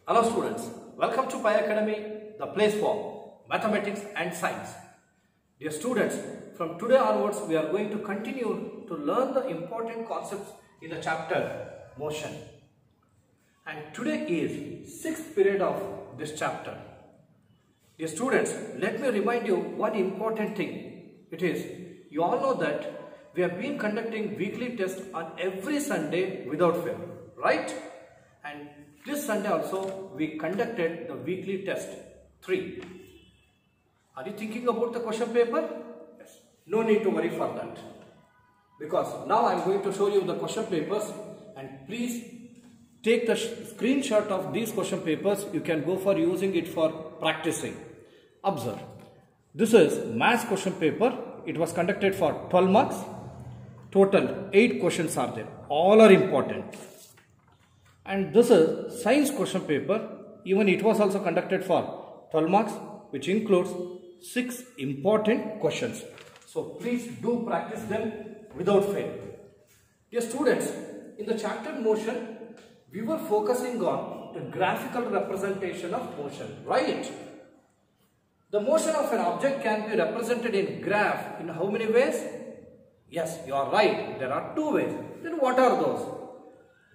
Hello students, welcome to Pi Academy, the place for mathematics and science. Dear students, from today onwards we are going to continue to learn the important concepts in the chapter motion. And today is 6th period of this chapter. Dear students, let me remind you one important thing. It is, you all know that we have been conducting weekly tests on every Sunday without fail, right? And this Sunday also we conducted the weekly test 3. Are you thinking about the question paper? Yes. No need to worry for that. Because now I am going to show you the question papers, and please take the screenshot of these question papers. You can go for using it for practicing. Observe. This is maths question paper. It was conducted for 12 marks. Total 8 questions are there. All are important. And this is science question paper. Even it was also conducted for 12 marks, which includes 6 important questions. So please do practice them without fail. Dear students, in the chapter motion, we were focusing on the graphical representation of motion, right? The motion of an object can be represented in graph in how many ways? Yes, you are right. There are 2 ways. Then what are those?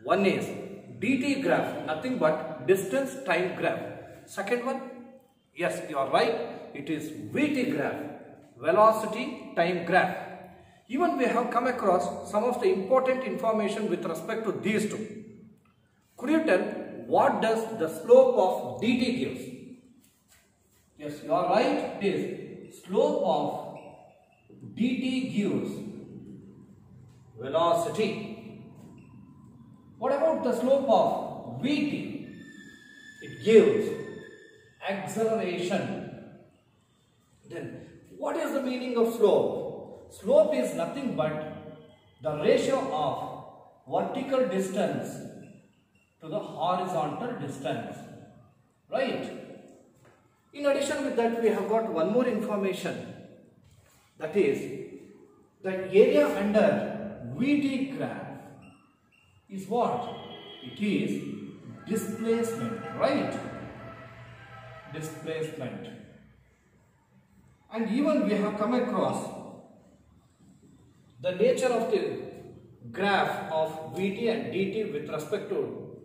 One is dt graph, nothing but distance time graph. Second one, yes, you are right, it is vt graph, velocity time graph. Even we have come across some of the important information with respect to these two. Could you tell what does the slope of dt gives? Yes, you are right, it is slope of dt gives velocity. What about the slope of Vt? It gives acceleration. Then what is the meaning of slope? Slope is nothing but the ratio of vertical distance to the horizontal distance. Right? In addition with that, we have got one more information. That is, the area under Vt graph is what? It is displacement, right? Displacement. And even we have come across the nature of the graph of Vt and dt with respect to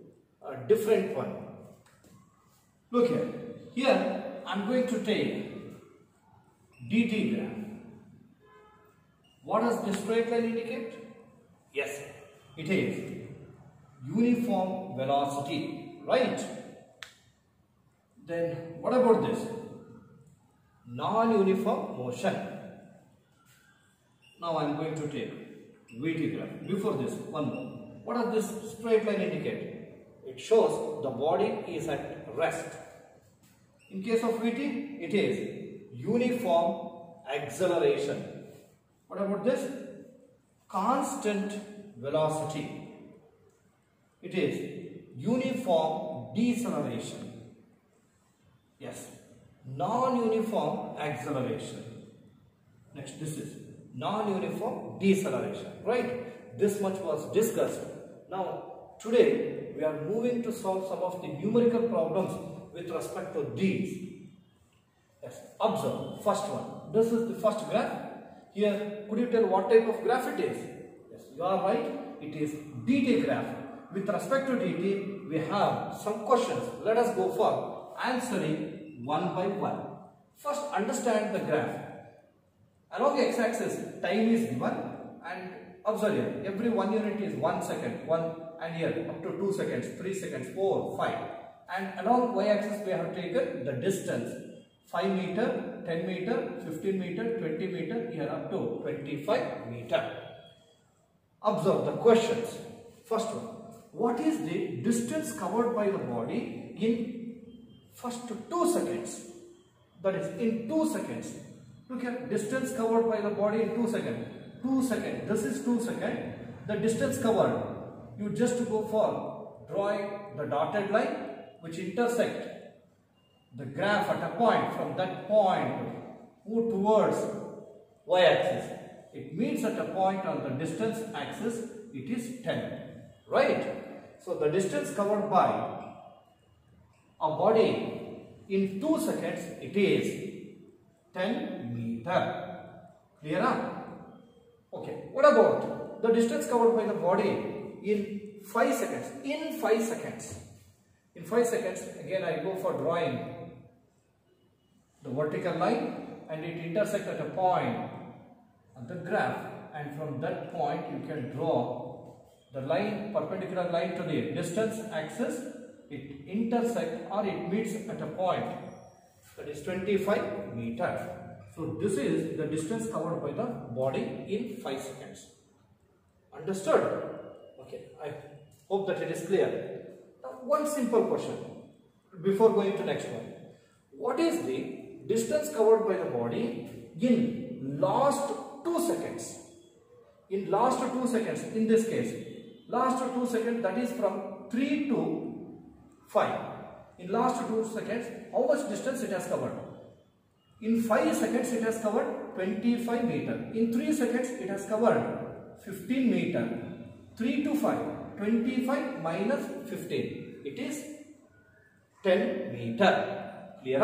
a different one. Look here. Here I am going to take dt graph. What does this straight line indicate? Yes, it is uniform velocity, right? Then what about this? Non-uniform motion. Now I am going to take Vt graph. Before this, one more. What does this straight line indicate? It shows the body is at rest. In case of Vt, it is uniform acceleration. What about this? Constant velocity. It is uniform deceleration. Yes, non-uniform acceleration. Next, this is non-uniform deceleration, right? This much was discussed. Now, today we are moving to solve some of the numerical problems with respect to these. Yes, observe first one. This is the first graph. Here, could you tell what type of graph it is? Yes, you are right. It is dt graph. With respect to dt, we have some questions. Let us go for answering one by one. First, understand the graph. Along the x-axis, time is given, and observe here, every 1 unit is 1 second, 1, and here up to 2 seconds, 3 seconds, 4, 5. And along y-axis, we have taken the distance, 5 meter, 10 meter, 15 meter, 20 meter, here up to 25 meter. Observe the questions. First one. What is the distance covered by the body in first 2 seconds? That is in 2 seconds. Look here, distance covered by the body in 2 seconds. 2 seconds. This is 2 seconds. The distance covered. You just go for drawing the dotted line which intersect the graph at a point. From that point, move towards y-axis. It meets at a point on the distance axis. It is 10. Right? So the distance covered by a body in 2 seconds, it is 10 meter. Clear? Okay. What about the distance covered by the body in 5 seconds? In 5 seconds. In 5 seconds, again I go for drawing the vertical line and it intersects at a point on the graph, and from that point you can draw the line, perpendicular line to the distance axis. It intersects or it meets at a point that is 25 meters. So this is the distance covered by the body in 5 seconds. Understood? Okay, I hope that it is clear. Now one simple question before going to next one. What is the distance covered by the body in last 2 seconds? In last 2 seconds, in this case, last 2 seconds, that is from 3 to 5. In last 2 seconds, how much distance it has covered? In 5 seconds, it has covered 25 meter. In 3 seconds, it has covered 15 meter. 3 to 5, 25 minus 15. It is 10 meter. Clear?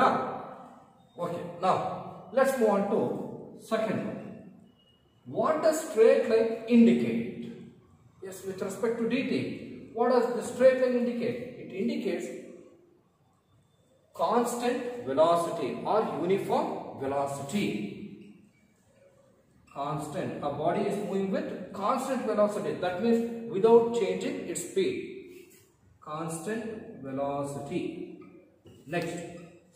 Okay. Now, let's move on to second one. What does straight line indicate? Yes, with respect to dt, what does the straight line indicate? It indicates constant velocity or uniform velocity. Constant. A body is moving with constant velocity. That means without changing its speed. Constant velocity. Next,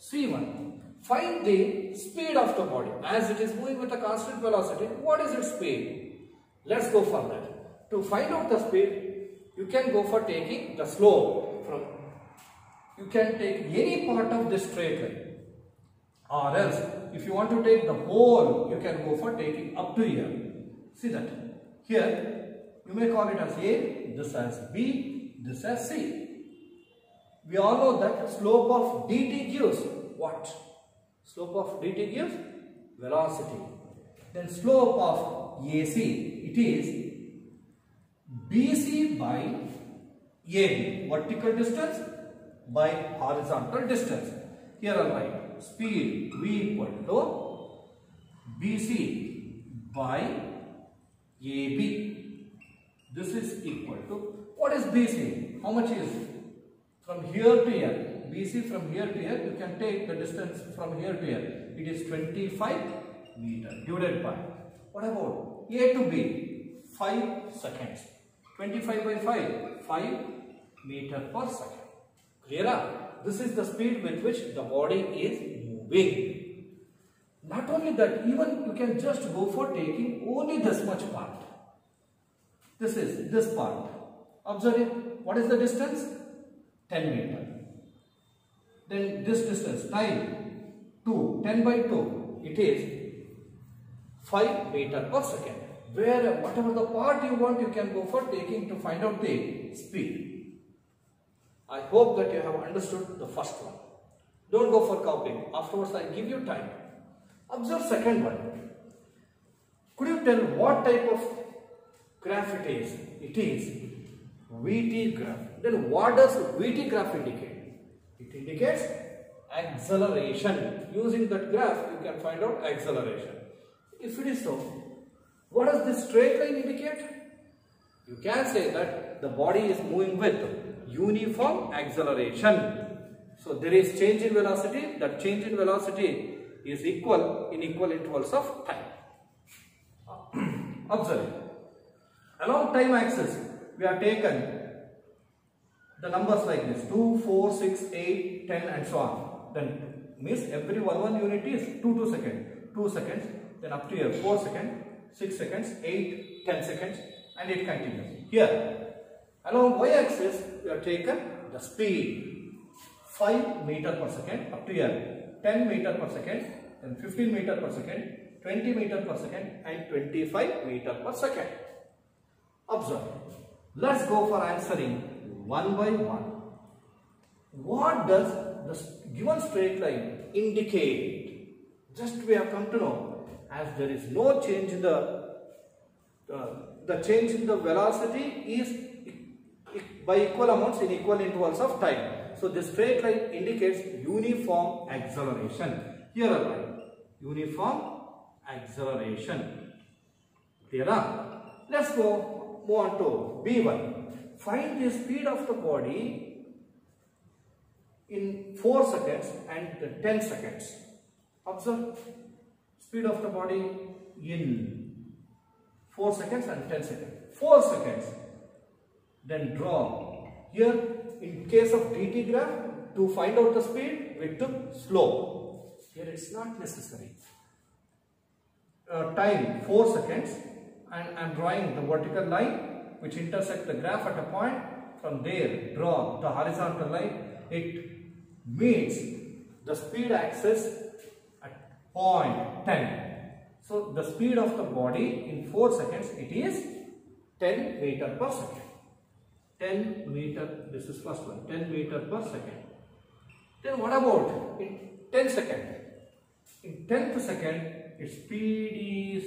C1. Find the speed of the body. As it is moving with a constant velocity, what is its speed? Let's go for that. To find out the speed, you can go for taking the slope from. You can take any part of this straight line, or else if you want to take the whole, you can go for taking up to here. See that here you may call it as A, this as B, this as C. We all know that slope of dt gives what? Slope of dt gives velocity. Then slope of AC, it is BC by AB, vertical distance by horizontal distance. Here I'll write speed V equal to BC by AB. This is equal to, what is BC? How much is from here to here? BC from here to here, you can take the distance from here to here. It is 25 meter divided by, what about A to B? 5 seconds. 25 by 5, 5 meter per second. Clear? This is the speed with which the body is moving. Not only that, even you can just go for taking only this much part. This is this part. Observe it. What is the distance? 10 meter. Then this distance, time 2, 10 by 2, it is 5 meter per second. Where whatever the part you want, you can go for taking to find out the speed. I hope that you have understood the first one. Don't go for copying. Afterwards, I give you time. Observe second one. Could you tell what type of graph it is? It is VT graph. Then what does VT graph indicate? It indicates acceleration. Using that graph, you can find out acceleration. If it is so, what does this straight line indicate? You can say that the body is moving with uniform acceleration. So there is change in velocity. That change in velocity is equal in equal intervals of time. Observe. Along time axis, we have taken the numbers like this: 2, 4, 6, 8, 10 and so on. Then means every one unit is 2 seconds. 2 seconds. Then up to here 4 seconds, 6 seconds, 8, 10 seconds, and it continues. Here, along y-axis, we have taken the speed 5 meter per second up to here, 10 meter per second, then 15 meter per second, 20 meter per second, and 25 meter per second. Observe. Let's go for answering one by one. What does the given straight line indicate? Just we have come to know, as there is no change in the change in the velocity is by equal amounts in equal intervals of time. So this straight line indicates uniform acceleration. Here are line. Uniform acceleration. Clear? Let's go move on to B1. Find the speed of the body in 4 seconds and 10 seconds. Observe speed of the body in 4 seconds and 10 seconds. 4 seconds. Then draw. Here in case of DT graph, to find out the speed, we took slope. Here it's not necessary. Time 4 seconds, and I am drawing the vertical line which intersects the graph at a point. From there, draw the horizontal line. It meets the speed axis at point 10. So the speed of the body in 4 seconds, it is 10 meter per second. 10 meter, this is first one, 10 meter per second. Then what about in 10 seconds? In 10th second, its speed is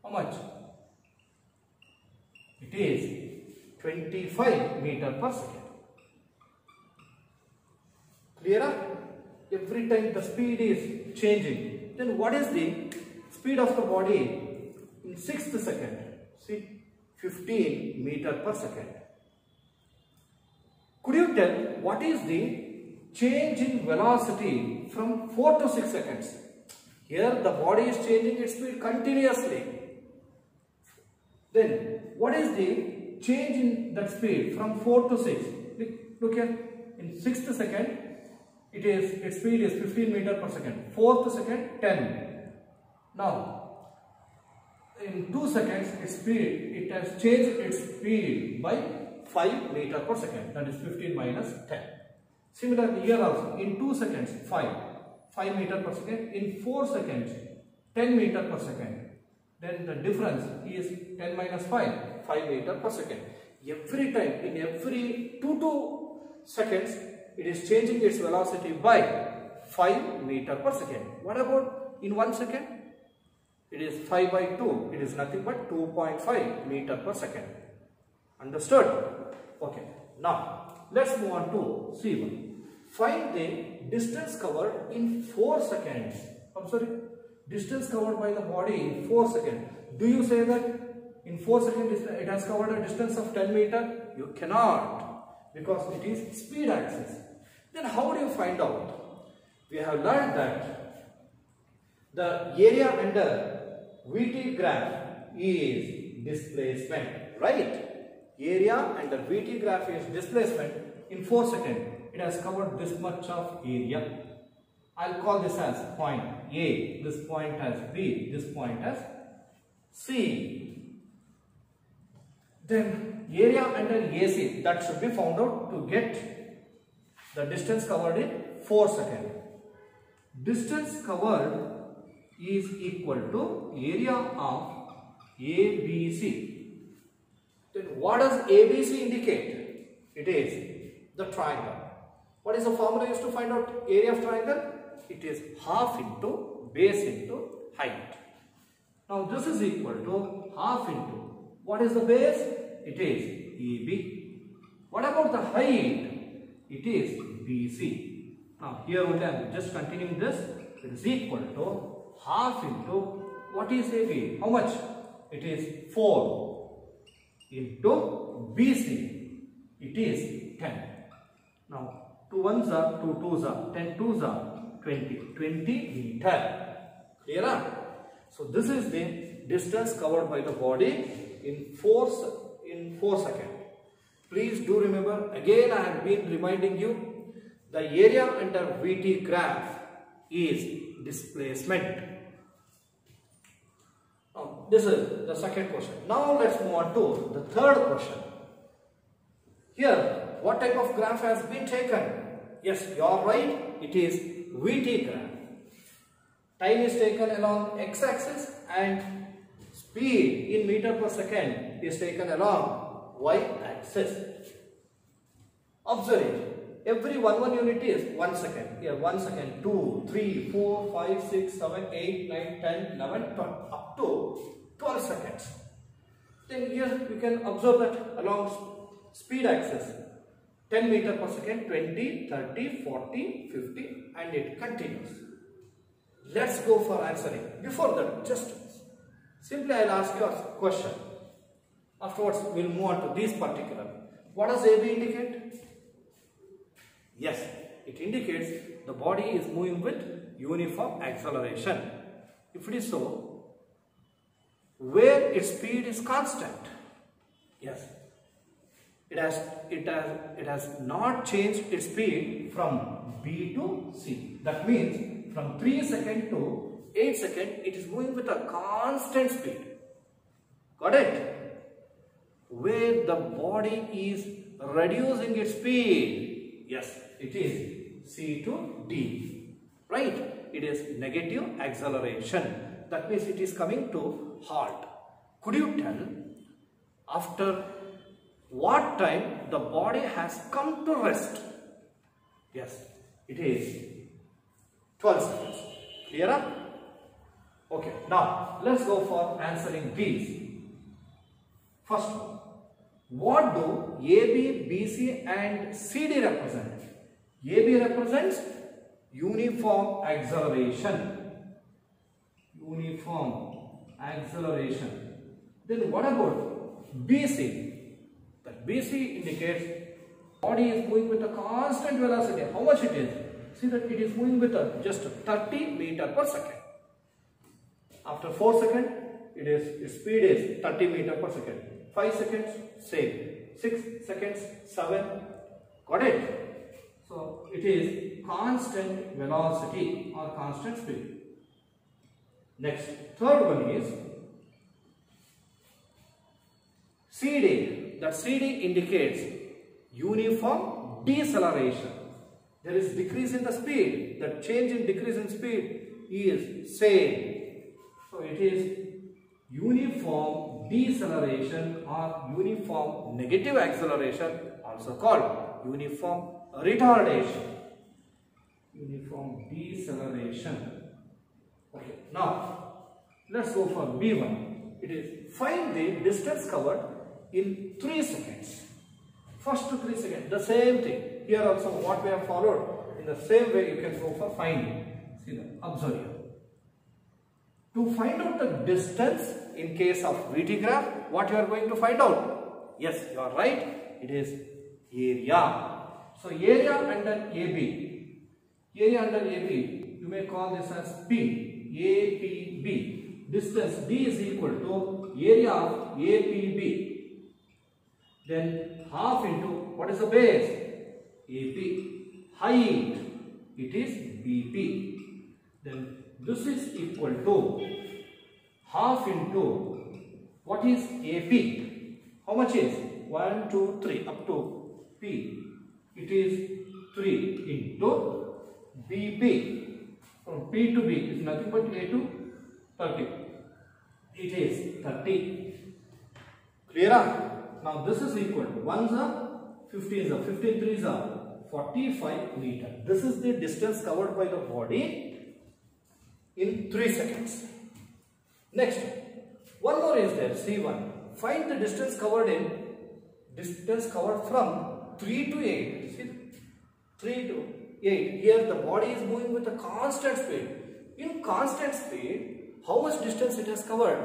how much? It is 25 meter per second. Clear? Every time the speed is changing. Then what is the speed of the body in 6th second? See, 15 meter per second. Could you tell what is the change in velocity from 4 to 6 seconds? Here the body is changing its speed continuously. Then what is the change in that speed from 4 to 6? Look here, in 6th second, its speed is 15 meter per second. 4th second, 10. Now, in 2 seconds, it has changed its speed by 5 meter per second. That is 15 minus 10. Similarly, here also, in 2 seconds, 5 meter per second. In 4 seconds, 10 meter per second. Then the difference is 10 minus 5 meter per second. Every time, in every 2 seconds, it is changing its velocity by 5 meter per second. What about in 1 second? It is 5 by 2. It is nothing but 2.5 meter per second. Understood? Okay. Now, let's move on to C1. Find the distance covered in 4 seconds. I'm sorry. Distance covered by the body in 4 seconds. Do you say that in 4 seconds it has covered a distance of 10 meter? You cannot, because it is speed axis. Then how do you find out? We have learned that the area under VT graph is displacement, right? Area under VT graph is displacement. In 4 seconds, it has covered this much of area. I'll call this as point A, this point as B, this point as C. Then area under AC, that should be found out to get the distance covered in 4 seconds. Distance covered is equal to area of ABC. Then what does ABC indicate? It is the triangle. What is the formula used to find out area of triangle? It is half into base into height. Now this is equal to half into, what is the base? It is AB. What about the height? It is BC. Now here only I am just continuing this. It is equal to half into, what is AB? How much? It is 4 into BC. It is 10. Now 2 1s are 2 2s are 10 2s are 20 meter. Clear? So this is the distance covered by the body in 4 seconds. Please do remember, again I have been reminding you, the area under VT graph is displacement. Now this is the second question. Now let's move on to the third question. Here, what type of graph has been taken? Yes, you are right, it is VT graph. Time is taken along x-axis and speed in meter per second is taken along y-axis. Observe it. Every 1 unit is 1 second. Here 1 second, 2, 3, 4, 5, 6, 7, 8, 9, 10, 11, 12, up to 12 seconds. Then here you can observe that along speed axis 10 meter per second, 20, 30, 40, 50 and it continues. Let's go for answering. Before that, just simply I'll ask you a question. Afterwards, we'll move on to these particular. What does AB indicate? Yes, it indicates the body is moving with uniform acceleration. If it is so, where its speed is constant? Yes, it has not changed its speed from B to C. That means from 3 seconds to 8 seconds, it is moving with a constant speed. Got it? Where the body is reducing its speed, yes, it is C to D, right? It is negative acceleration. That means it is coming to halt. Could you tell after what time the body has come to rest? Yes, it is 12 seconds. Clear? Okay, now let's go for answering these. First one, what do AB, BC and CD represent? AB represents uniform acceleration. Uniform acceleration. Then what about BC? That BC indicates body is moving with a constant velocity. How much it is? See that it is moving with a just 30 meter per second. After 4 seconds, its speed is 30 meter per second. 5 seconds, same. 6 seconds, 7. Got it? So it is constant velocity or constant speed. Next, third one is CD. That CD indicates uniform deceleration. There is decrease in the speed. The change in decrease in speed is same. So it is uniform deceleration or uniform negative acceleration, also called uniform retardation. Uniform deceleration. Okay, now let's go for B1. It is find the distance covered in 3 seconds. First to 3 seconds, the same thing. Here also what we have followed, in the same way you can go for finding. See that, observe here. To find out the distance in case of VT graph, what you are going to find out? Yes, you are right. It is area. So area under AB. Area under AB, you may call this as P. APB. Distance D is equal to area of APB. Then half into what is the base? AP. Height, it is BP. Then this is equal to half into what is AP? How much is? 1, 2, 3 up to P. It is 3 into BP. From P to B is nothing but A to 30. It is 30. Clear? Now this is equal to 1s are 15s are 15 3s are 45 meter. This is the distance covered by the body in 3 seconds. Next, one more is there, C1. Find the distance covered from 3 to 8. See, 3 to 8. Here the body is moving with a constant speed. In constant speed, how much distance it has covered?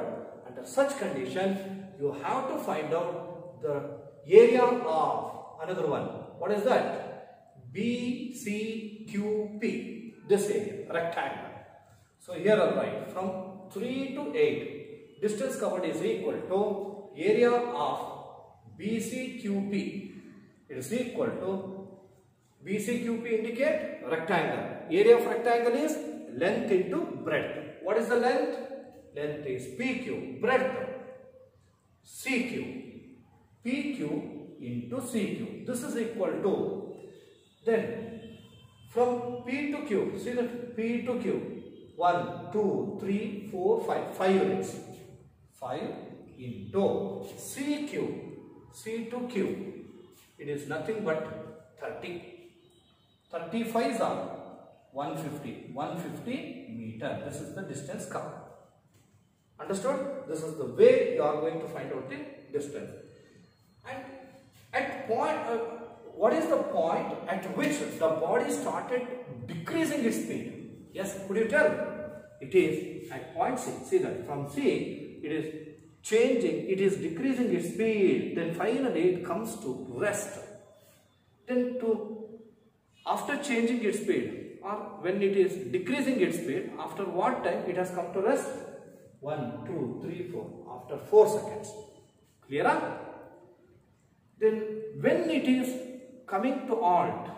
Under such condition, you have to find out the area of another one. What is that? BCQP. This area, rectangle. So here I'll write from 3 to 8. Distance covered is equal to area of BCQP. It is equal to BCQP indicate rectangle. Area of rectangle is length into breadth. What is the length? Length is PQ. Breadth CQ. PQ into CQ. This is equal to, then from P to Q, see that P to Q, 1, 2, 3, 4, 5, 5 units. 5 into CQ, C to Q. It is nothing but 30. 35s are 150 meter. This is the distance covered. Understood? This is the way you are going to find out the distance. And At point, what is the point at which the body started decreasing its speed? Yes, could you tell? It is at point C. See that from C, it is changing, it is decreasing its speed. Then finally it comes to rest. Then after changing its speed, or when it is decreasing its speed, after what time it has come to rest? 1, 2, 3, 4. After 4 seconds. Clear? Then when it is coming to halt,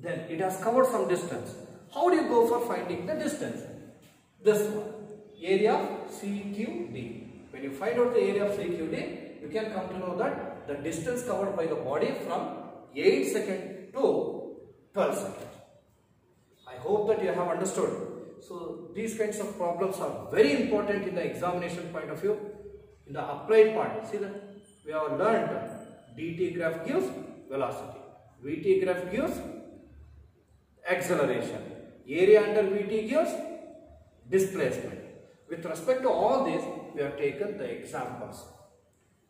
then it has covered some distance. How do you go for finding the distance? This one, area of CQD. When you find out the area of CQD, you can come to know that the distance covered by the body from 8 seconds to 12 seconds. I hope that you have understood. So these kinds of problems are very important in the examination point of view. In the applied part, see that we have learned dt graph gives velocity, vt graph gives acceleration, area under vt gives displacement. With respect to all this, we have taken the examples.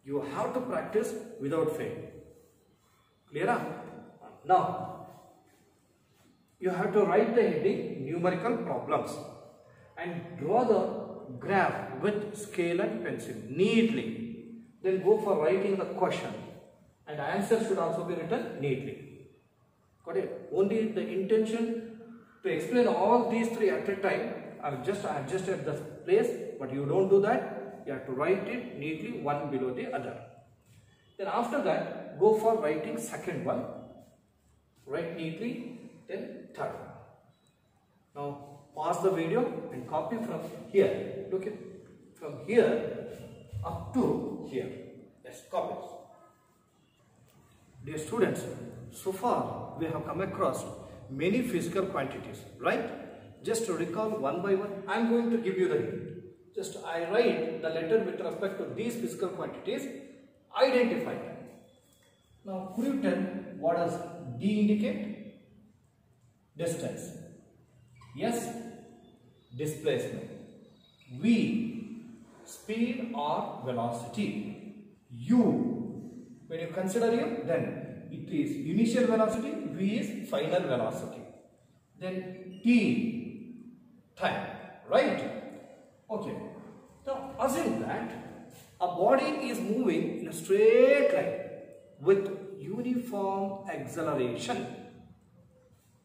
You have to practice without fail. Clear? Now, you have to write the heading numerical problems and draw the graph with scale and pencil neatly. Then go for writing the question, and answer should also be written neatly. Got it? Only the intention to explain all these three at a time. I've just adjusted the place, but you don't do that. You have to write it neatly, one below the other. Then after that, go for writing second one. Write neatly, then third one. Now pause the video and copy from here. Look at from here up to here. Yes, copy. Dear students, so far we have come across many physical quantities, right? Just to recall one by one, I am going to give you the hint. Just I write the letter with respect to these physical quantities, identify them. Now could you tell what does D indicate? Distance. S, displacement. V, speed or velocity. U, when you consider U, then it is initial velocity, V is final velocity. Then T, time, right? Okay. Now assume that a body is moving in a straight line with uniform acceleration.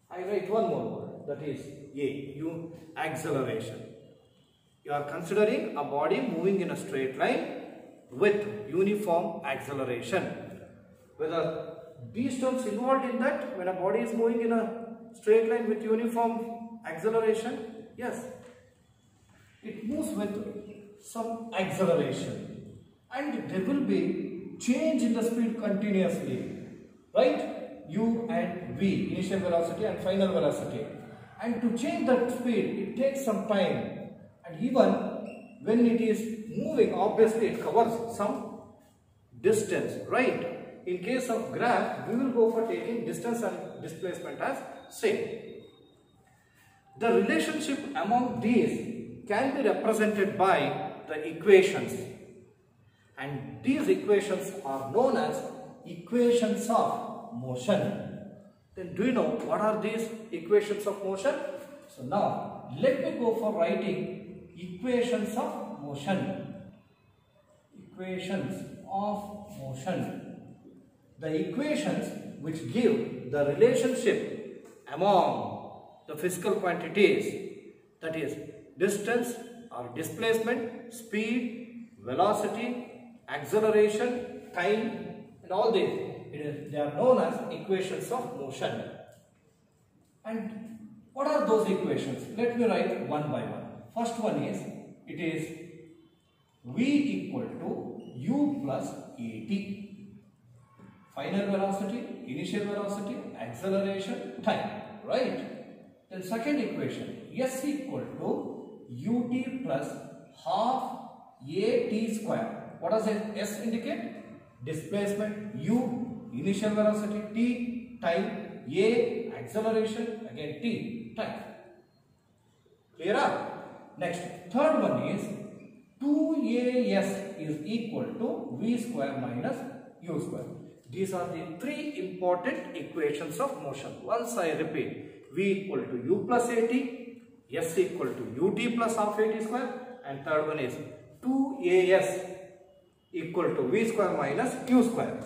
I write one more word, that is A, acceleration. You are considering a body moving in a straight line with uniform acceleration. Whether these terms involved in that, when a body is moving in a straight line with uniform acceleration, yes, it moves with some acceleration and there will be change in the speed continuously, right? U and V, initial velocity and final velocity, and to change that speed it takes some time. And even when it is moving, obviously it covers some distance, right? In case of graph, we will go for taking distance and displacement as same. The relationship among these can be represented by the equations, and these equations are known as equations of motion. Then do you know what are these equations of motion? So now let me go for writing equations of motion. Equations of motion. The equations which give the relationship among the physical quantities, that is distance or displacement, speed, velocity, acceleration, time, and all these. They are known as equations of motion. And what are those equations? Let me write one by one. First one is, it is V equal to U plus AT. Final velocity, initial velocity, acceleration, time, right? Then second equation, S equal to UT plus half AT square. What does S indicate? Displacement, U, initial velocity, T, time, A, acceleration, again T, time. Clear up? Next, third one is 2AS is equal to V square minus u square. These are the three important equations of motion. Once I repeat, v equal to u plus at, s equal to ut plus half at square, and third one is 2as equal to v square minus u square.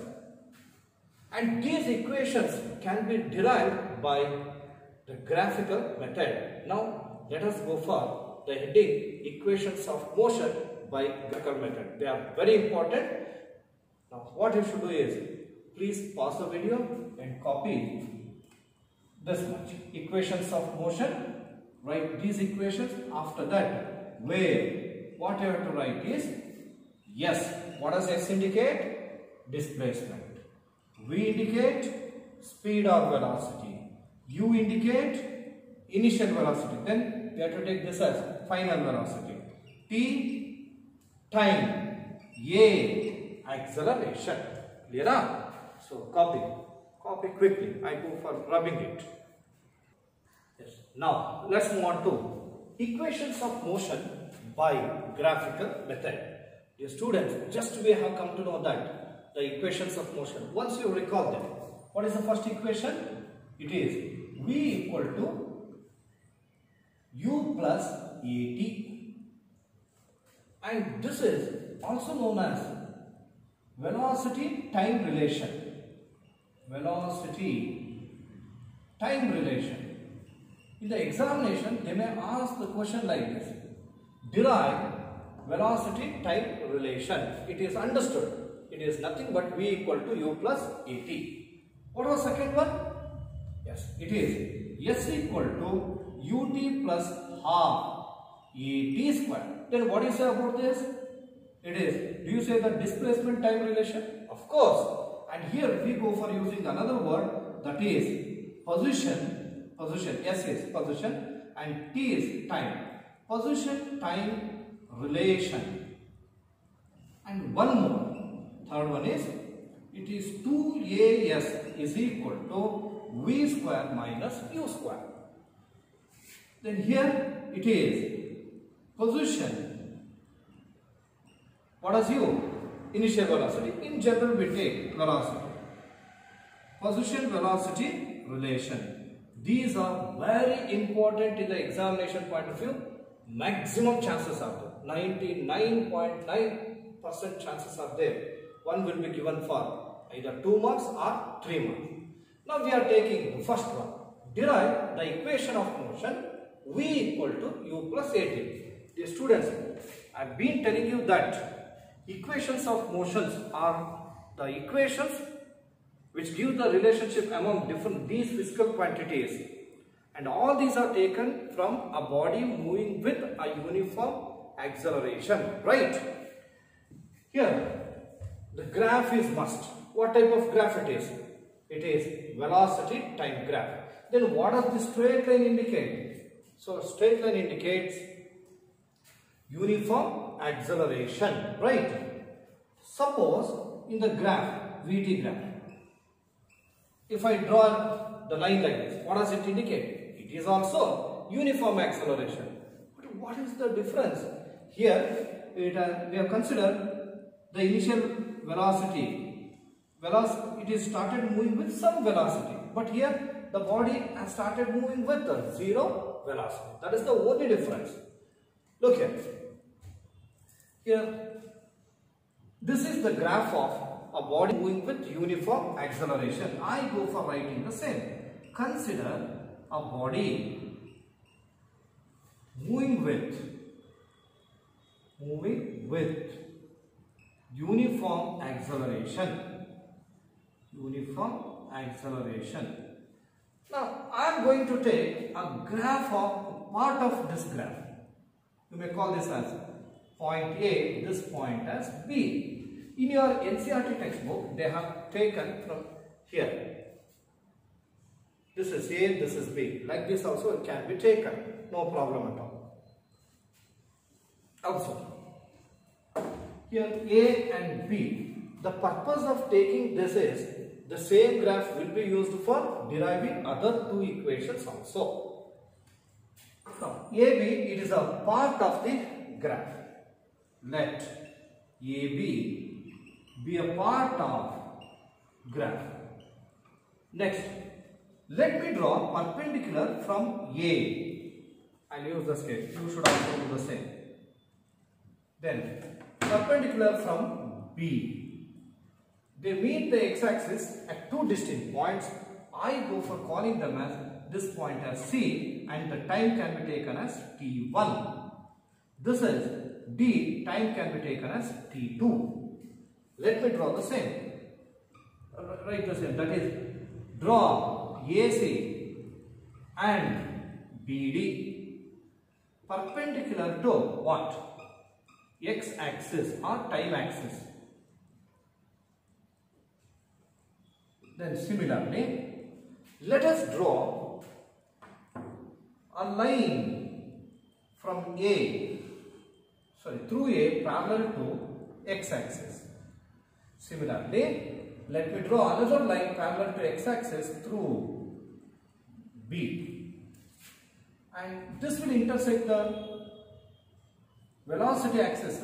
And these equations can be derived by the graphical method. Now let us go for the heading equations of motion by graphical method. They are very important. Now what you should do is, please pause the video and copy this much. Equations of motion, write these equations. After that, where what you have to write is s. What does s indicate? Displacement. V indicate speed or velocity. U indicate initial velocity. Then we have to take this as final velocity. T, time. A, acceleration. Clear? So copy quickly. I go for rubbing it. Yes. Now let's move on to equations of motion by graphical method. Dear students, just we have come to know that the equations of motion. Once you recall them, what is the first equation? It is v equal to u plus at, and this is also known as velocity time relation. Velocity time relation. In the examination, they may ask the question like this: derive velocity time relation. It is understood. It is nothing but v equal to u plus at. What was second one? Yes, it is s equal to ut plus half at square. Then what do you say about this? It is, do you say the displacement time relation? Of course. And here we go for using another word, that is position. S is position and t is time. Position time relation. And one more. Third one is, it is 2as is equal to v square minus u square. Then here it is position. What is u? Initial velocity. In general we take velocity. Position velocity relation. These are very important in the examination point of view. Maximum chances are there. 99.9% chances are there. One will be given for either 2 marks or 3 marks. Now we are taking the first one. Derive the equation of motion v equal to u plus at. Dear students, I have been telling you that equations of motions are the equations which give the relationship among these physical quantities, and all these are taken from a body moving with a uniform acceleration, right? Here the graph is must. What type of graph it is? It is velocity time graph. Then what does the straight line indicate? So straight line indicates uniform acceleration, right? Suppose in the graph, VT graph, if I draw the line like this, what does it indicate? It is also uniform acceleration. But what is the difference? Here we have considered the initial velocity. It is started moving with some velocity, but here the body has started moving with a zero velocity. That is the only difference. Look here. Here, this is the graph of a body moving with uniform acceleration. I go for writing the same. Consider a body moving with uniform acceleration. Now I am going to take a graph of part of this graph. You may call this as point A, this point as B. In your NCERT textbook, they have taken from here. This is A, this is B. Like this also it can be taken. No problem at all. Also, here A and B. The purpose of taking this is the same graph will be used for deriving other two equations also. Now, AB, it is a part of the graph. Let AB be a part of graph. Next, let me draw perpendicular from A. I'll use the scale. You should also do the same. Then perpendicular from B. They meet the x-axis at two distinct points. I go for calling them as this point as C, and the time can be taken as T1. This is D, time can be taken as T2. Let me draw the same. Write the same. That is, draw AC and BD perpendicular to what? X-axis or time axis. Then similarly, let us draw a line from through A parallel to x-axis. Similarly, let me draw another line parallel to x-axis through B, and this will intersect the velocity axis.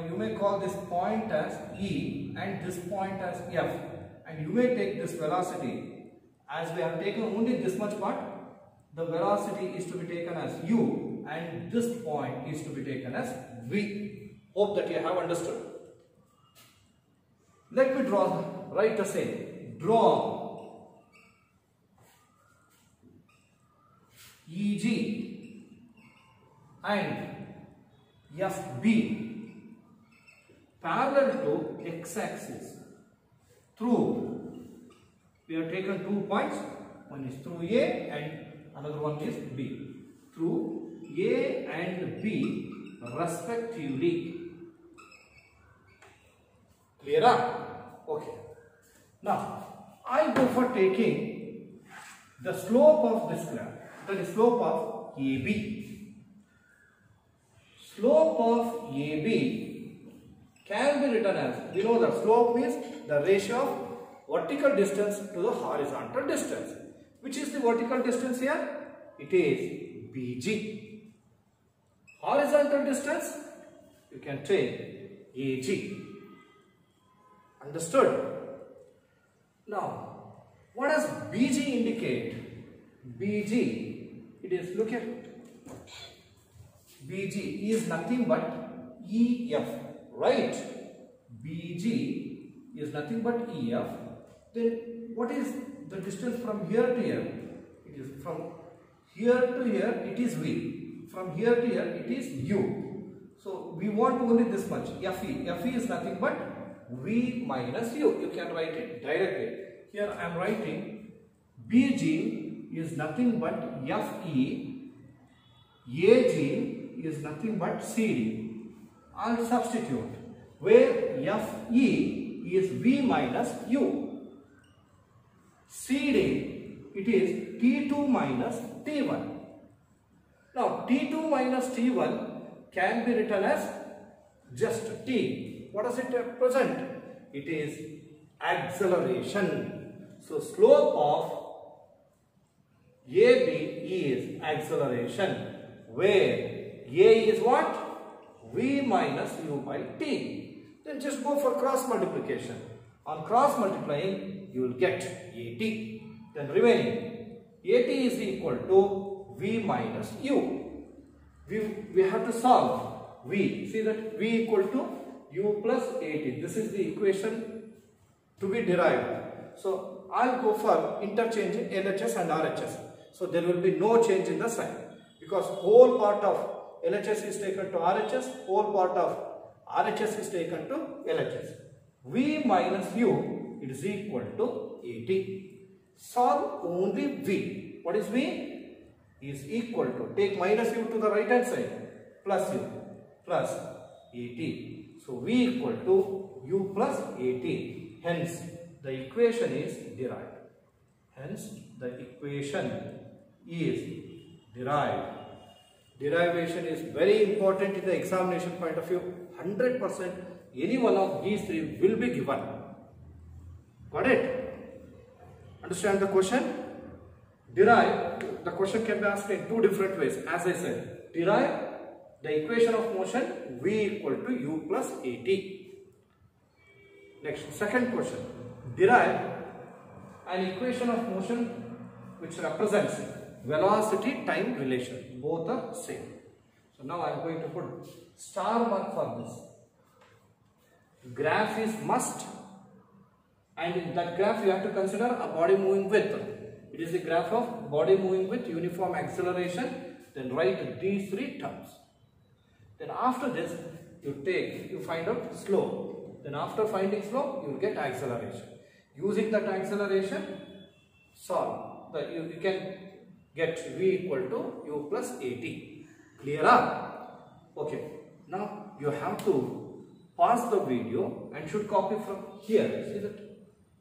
You may call this point as E and this point as F, and you may take this velocity, as we have taken only this much part, the velocity is to be taken as U and this point is to be taken as V. Hope that you have understood. Let me write the same. Draw EG and FB parallel to x-axis through, we have taken 2 points, one is through A and another one is B, through A and B respectively. Clear? Okay. Now, I go for taking the slope of this graph, that is slope of AB. Slope of AB can be written as, we know the slope is the ratio of vertical distance to the horizontal distance. Which is the vertical distance here? It is BG. Horizontal distance, you can take AG. Understood? Now, what does BG indicate? BG, it is, look at it. BG is nothing but EF, right? BG is nothing but EF. Then what is the distance from here to here? It is from here to here, it is V. From here to here, it is U. So we want only this much, FE. FE is nothing but V minus U. You can write it directly. Here I am writing BG is nothing but FE. AG is nothing but CD. I'll substitute where FE is V minus U. CD, it is T2 minus T1. Now T2 minus T1 can be written as just T. What does it represent? It is acceleration. So slope of AB is acceleration, where A is what? V minus U by T. Then just go for cross multiplication. On cross multiplying, you will get AT. Then remaining, AT is equal to V minus U. We have to solve V. See that V equal to U plus AT. This is the equation to be derived. So I'll go for interchanging LHS and RHS. So there will be no change in the sign, because whole part of LHS is taken to RHS, whole part of RHS is taken to LHS. V minus U, it is equal to AT. Solve only V. What is V? Is equal to, take minus U to the right hand side, plus U, plus AT. So V equal to U plus AT. Hence, the equation is derived. Hence, the equation is derived. Derivation is very important in the examination point of view. 100% any one of these three will be given. Got it? Understand the question? Derive, the question can be asked in two different ways. As I said, derive the equation of motion V equal to U plus AT. Next, second question. Derive an equation of motion which represents velocity time relation. Both are same. So now I am going to put star mark for this. Graph is must, and in that graph you have to consider a body moving with. It is the graph of body moving with uniform acceleration. Then write these three terms. Then after this you find out slope. Then after finding slope you will get acceleration. Using that acceleration, solve. You can get V equal to U plus AT. Clear? Okay. Now you have to pause the video and should copy from here. See that?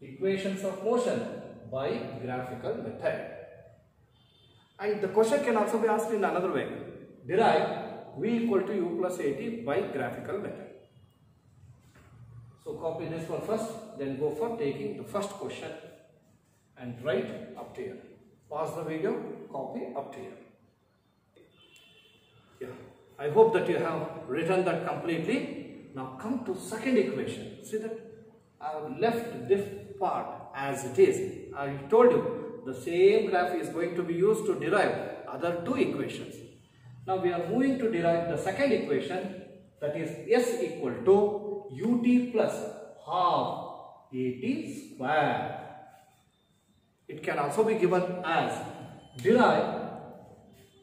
Equations of motion by graphical method. And the question can also be asked in another way. Derive V equal to U plus AT by graphical method. So copy this one first, then go for taking the first question and write up to here. Pause the video, copy up to here. Yeah, I hope that you have written that completely. Now come to second equation. See that I have left this part as it is. I told you the same graph is going to be used to derive other two equations. Now we are moving to derive the second equation, that is S equal to ut plus half at square. It can also be given as derive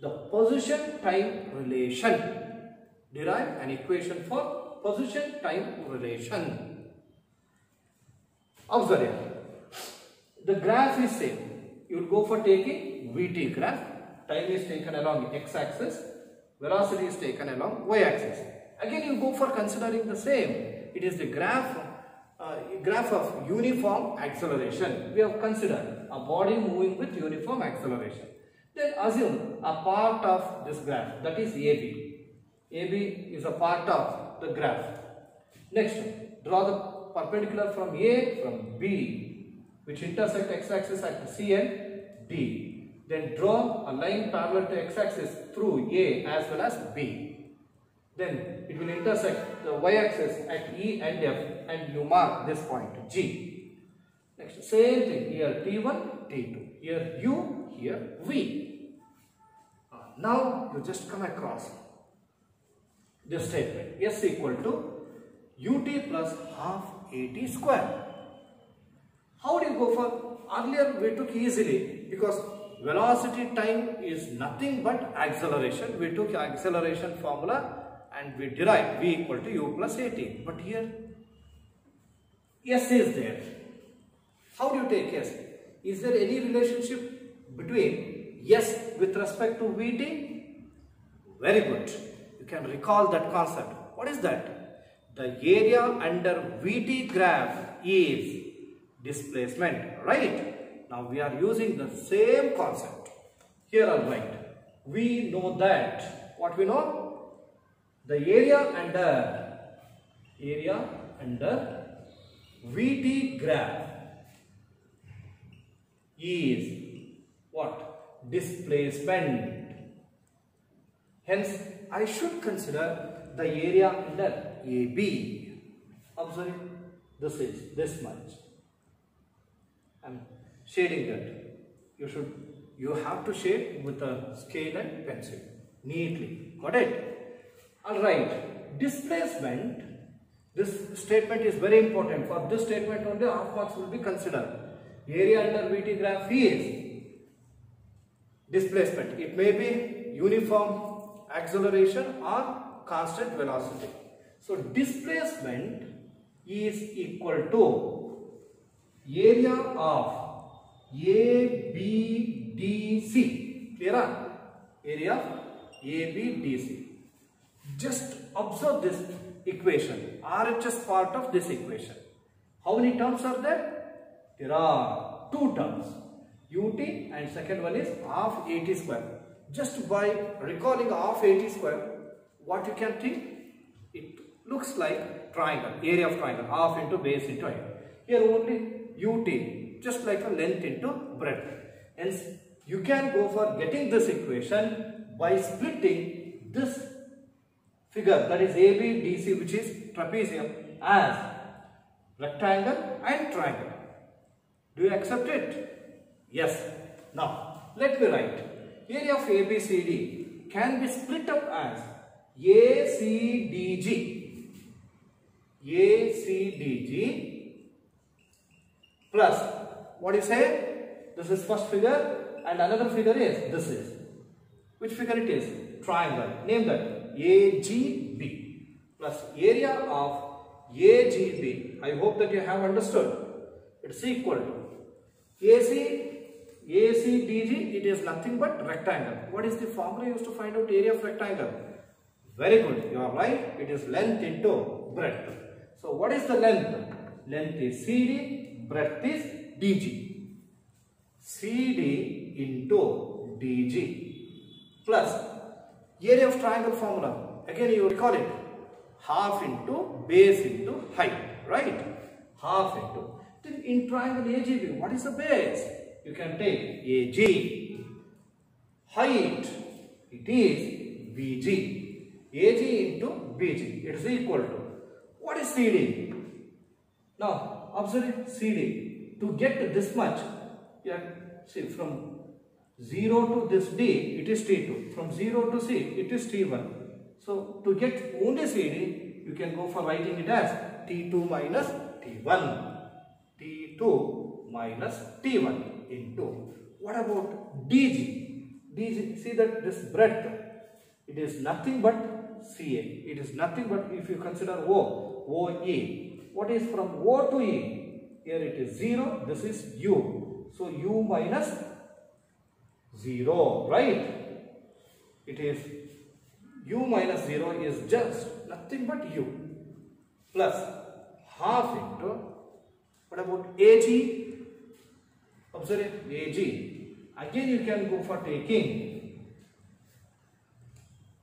the position time relation. Derive an equation for position time relation. Observe here. The graph is same. You will go for taking Vt graph. Time is taken along x-axis. Velocity is taken along y-axis. Again you go for considering the same. It is the graph of uniform acceleration. We have considered a body moving with uniform acceleration. Then assume a part of this graph, that is AB. AB is a part of the graph. Next, draw the perpendicular from A from B, which intersect x-axis at C and D. Then draw a line parallel to x-axis through A as well as B. Then it will intersect the y-axis at E and F, and you mark this point G. Next, same thing here, T1, T2, here U, here V. Now you just come across this statement, S equal to ut plus half at square. How do you go for? Earlier we took easily, because velocity time is nothing but acceleration. We took acceleration formula and we derived V equal to U plus AT. But here S is there. How do you take S? Is there any relationship between S with respect to Vt? Very good. You can recall that concept. What is that? The area under Vt graph is displacement, right? Now we are using the same concept. Here I'll write. We know that. What we know? The area under Vt graph is what? Displacement. Hence, I should consider the area under AB. Observe, this is this much. I am shading that. You have to shade with a scale and pencil neatly. Got it? Alright, displacement, this statement is very important. For this statement only half marks will be considered. Area under Vt graph is displacement. It may be uniform acceleration or constant velocity. So displacement is equal to area of ABDC. Clear? Area of ABDC. Just observe this equation, RHS part of this equation. How many terms are there? There are two terms, ut and second one is half at square. Just by recalling half at square, what you can think? It looks like triangle, area of triangle, half into base into height. Here only ut, just like a length into breadth. Hence, you can go for getting this equation by splitting this figure, that is ABDC, which is trapezium, as rectangle and triangle. Do you accept it? Yes. Now, let me write. Area of ABCD can be split up as ACDG. ACDG plus, what do you say? This is first figure and another figure is this is. Which figure it is? Triangle. Name that AGB plus area of AGB. I hope that you have understood. It's equal to ACDG. It is nothing but rectangle. What is the formula used to find out area of rectangle? Very good. You are right. It is length into breadth. So what is the length? Length is CD, breadth is DG. CD into DG plus area of triangle formula. Again you recall it. Half into base into height. Right? Half into. Then in triangle AGB, what is the base? You can take AG. Height, it is BG. AG into BG. It is equal to. What is CD? Now, observe CD. To get this much, yeah, see from 0 to this D, it is T2. From 0 to C, it is T1. So, to get only CD, you can go for writing it as T2 minus T1. T2 minus T1 into. What about DG? DG, see that this breadth, it is nothing but CA. It is nothing but, if you consider OE. What is from O to E? Here it is 0. This is U. So U minus 0. Right? It is U minus 0 is just nothing but U. Plus half into. What about AG? Observe AG. Again you can go for taking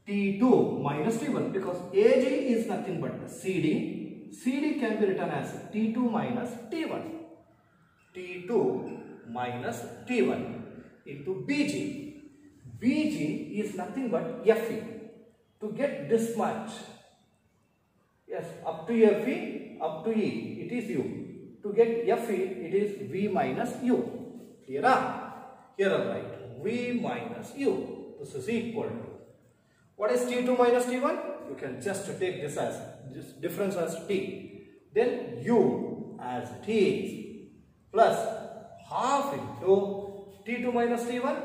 T2 minus T1 because AG is nothing but CD. CD can be written as T2 minus T1. T2 minus T1 into BG. BG is nothing but FE. To get this much, yes, up to FE, up to E, it is U. To get FE, it is V minus U. Clear? Here I write V minus U. This is equal to. What is T2 minus T1? You can just take this as this difference as T. Then U as T is plus half into T2 minus T1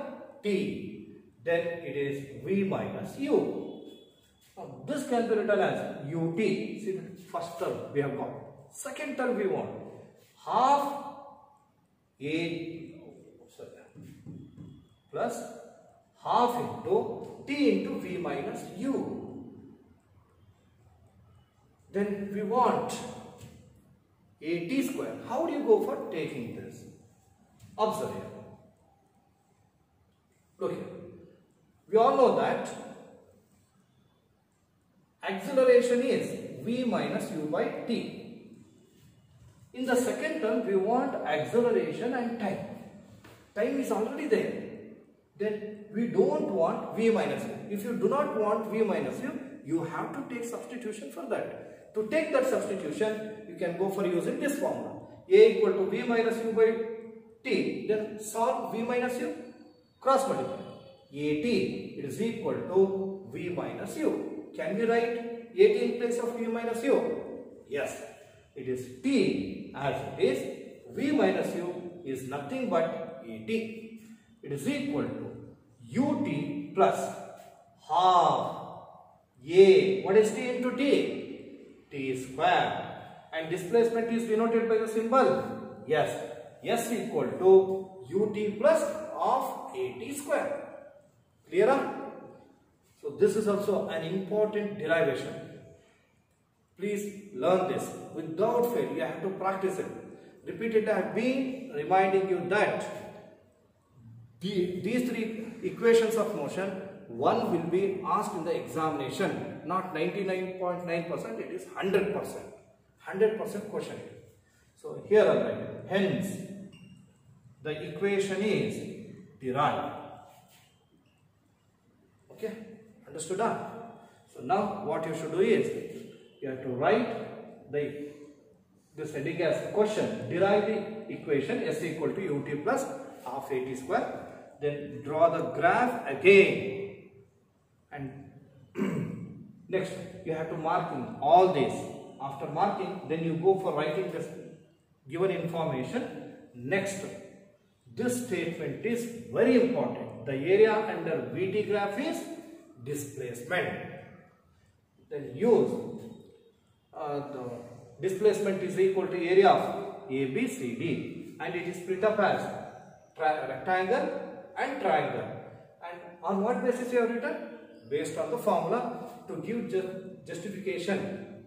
T. Then it is V minus U. Now this can be written as UT. See the first term we have got. Second term we want half A plus half into T into V minus U. Then we want AT square. How do you go for taking this? Observe here. Look here. We all know that acceleration is V minus U by T. In the second term, we want acceleration and time. Time is already there. Then we don't want V minus U. If you do not want V minus U, you have to take substitution for that. To take that substitution, you can go for using this formula. A equal to V minus U by T. Then solve V minus U, cross multiply. AT is equal to V minus U. Can we write AT in place of V minus U? Yes. It is T as it is. V minus U is nothing but AT. It is equal to UT plus half A. What is T into T? T square. And displacement is denoted by the symbol. Yes. S equal to UT plus of AT square. Clear? So this is also an important derivation. Please learn this. Without fail, you have to practice it. Repeatedly, I have been reminding you that these three equations of motion, one will be asked in the examination. Not 99.9%, it is 100%. 100% question. So here I write. Hence, the equation is derived. Okay, understood? So now what you should do is, you have to write the this heading as question. Derive the equation S equal to ut plus half at square. Then draw the graph again, and next you have to mark in all this. After marking, then you go for writing this given information. Next, this statement is very important. The area under VT graph is displacement. Then use the displacement is equal to area of ABCD, and it is split up as rectangle and triangle. And on what basis you have written? Based on the formula. To give justification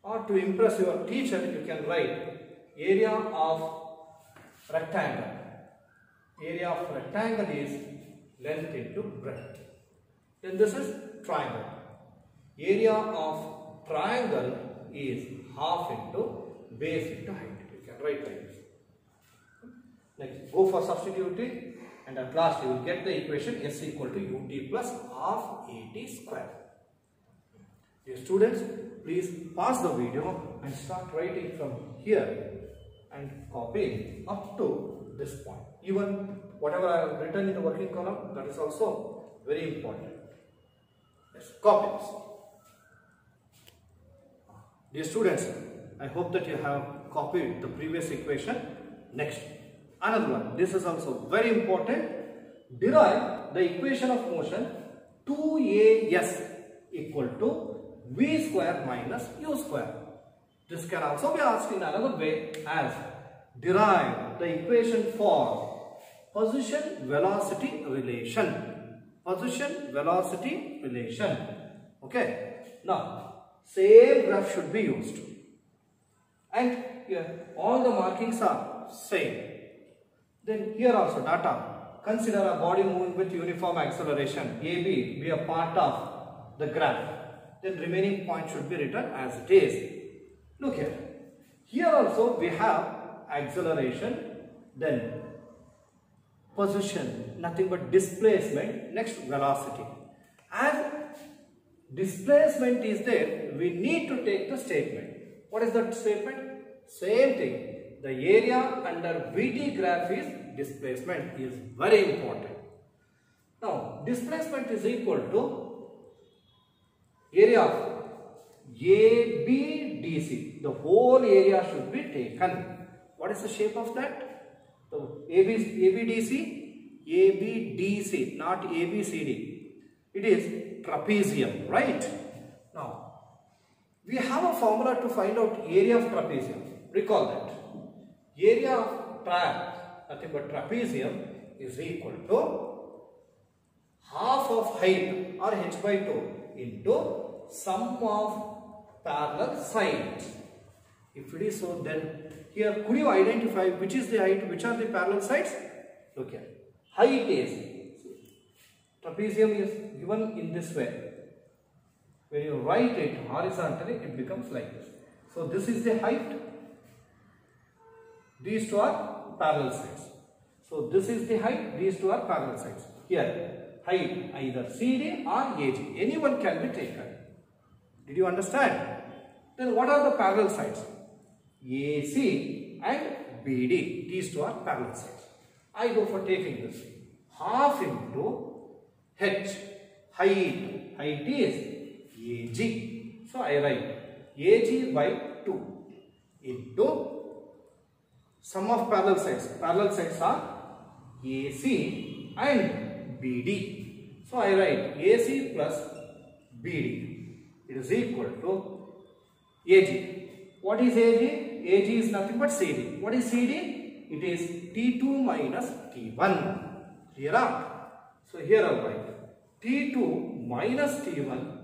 or to impress your teacher, you can write area of rectangle. Area of rectangle is length into breadth. Then this is triangle. Area of triangle is half into base into height. You can write like this. Next, go for substituting, and at last you will get the equation S equal to ut plus half at square. Dear students, please pause the video and start writing from here and copy up to this point. Even whatever I have written in the working column, that is also very important. Yes, copy this. Dear students, I hope that you have copied the previous equation. Next, another one. This is also very important. Derive the equation of motion 2as equal to v square minus u square. This can also be asked in another way as derive the equation for position velocity relation. Position velocity relation. Okay. Now, same graph should be used. And here all the markings are same. Then here also data. Consider a body moving with uniform acceleration. AB be a part of the graph. Then remaining point should be written as it is. Look here. Here also we have acceleration, then position, nothing but displacement, next velocity. As displacement is there, we need to take the statement. What is that statement? Same thing. The area under VT graph is displacement is very important. Now, displacement is equal to area of ABDC. The whole area should be taken. What is the shape of that? The ABDC, not ABCD. It is trapezium, right? Now, we have a formula to find out area of trapezium. Recall that. Area of nothing but trapezium is equal to half of height or h by 2 into sum of parallel sides. If it is so, then here could you identify which is the height, which are the parallel sides? Look here. Height is, trapezium is given in this way. When you write it horizontally, it becomes like this. So this is the height. These two are parallel sides. So this is the height, these two are parallel sides. Here, height either CD or AG. Anyone can be taken. Did you understand? Then what are the parallel sides? AC and BD. These two are parallel sides. I go for taking this. Half into H. Height. Height is AG. So I write AG by 2 into sum of parallel sides. Parallel sides are AC and BD. So I write AC plus BD. It is equal to AG. What is AG? AG is nothing but CD. What is CD? It is T2 minus T1. Clear up? So here I will write T2 minus T1